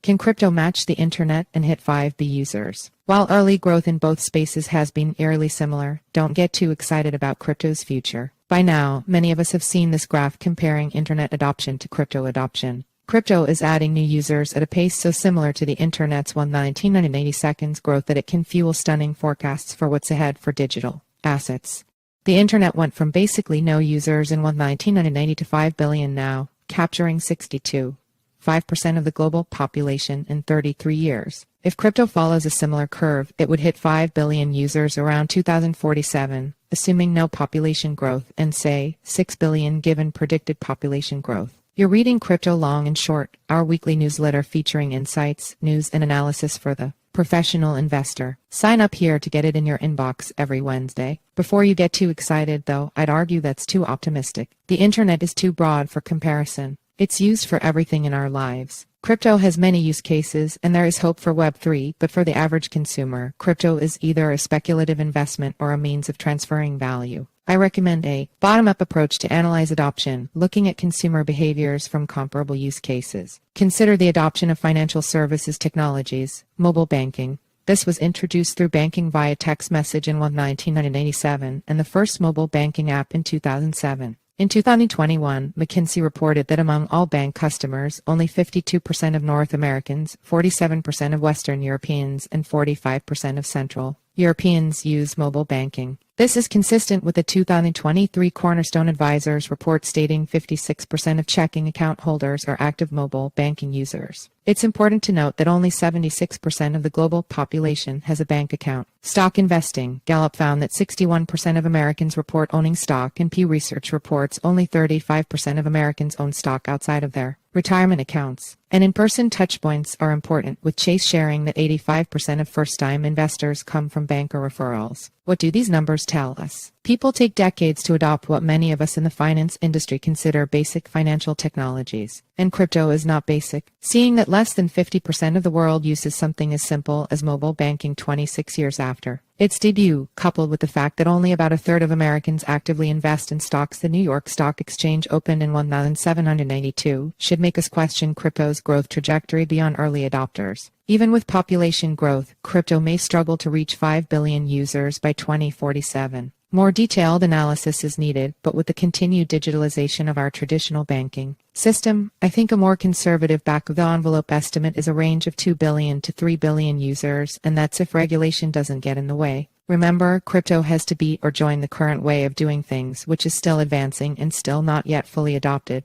Can crypto match the internet and hit 5 billion users? While early growth in both spaces has been eerily similar, don't get too excited about crypto's future. By now, many of us have seen this graph comparing internet adoption to crypto adoption. Crypto is adding new users at a pace so similar to the internet's 1980 seconds growth that it can fuel stunning forecasts for what's ahead for digital assets. The internet went from basically no users in 1980 to 5 billion now, capturing 62.5% of the global population in 33 years. If crypto follows a similar curve, it would hit 5 billion users around 2047, assuming no population growth, and say 6 billion given predicted population growth. You're reading Crypto Long and Short, our weekly newsletter featuring insights, news, and analysis for the professional investor. Sign up here to get it in your inbox every Wednesday. Before you get too excited, though, I'd argue that's too optimistic. The internet is too broad for comparison. It's used for everything in our lives. Crypto has many use cases, and there is hope for Web3, but for the average consumer, crypto is either a speculative investment or a means of transferring value. I recommend a bottom-up approach to analyze adoption, looking at consumer behaviors from comparable use cases. Consider the adoption of financial services technologies, mobile banking. This was introduced through banking via text message in 1987, and the first mobile banking app in 2007. In 2021, McKinsey reported that among all bank customers, only 52% of North Americans, 47% of Western Europeans, and 45% of Central Europeans use mobile banking. This is consistent with the 2023 Cornerstone Advisors report stating 56% of checking account holders are active mobile banking users. It's important to note that only 76% of the global population has a bank account. Stock investing. Gallup found that 61% of Americans report owning stock, and Pew Research reports only 35% of Americans own stock outside of their retirement accounts. And in-person touchpoints are important, with Chase sharing that 85% of first-time investors come from banker referrals. What do these numbers tell us? People take decades to adopt what many of us in the finance industry consider basic financial technologies. And crypto is not basic. Seeing that less than 50% of the world uses something as simple as mobile banking 26 years after its debut, coupled with the fact that only about a third of Americans actively invest in stocks the New York Stock Exchange opened in 1792, should make us question crypto's growth trajectory beyond early adopters. Even with population growth, crypto may struggle to reach 5 billion users by 2047. More detailed analysis is needed, but with the continued digitalization of our traditional banking system, I think a more conservative back-of-the-envelope estimate is a range of 2 billion to 3 billion users, and that's if regulation doesn't get in the way. Remember, crypto has to beat or join the current way of doing things, which is still advancing and still not yet fully adopted.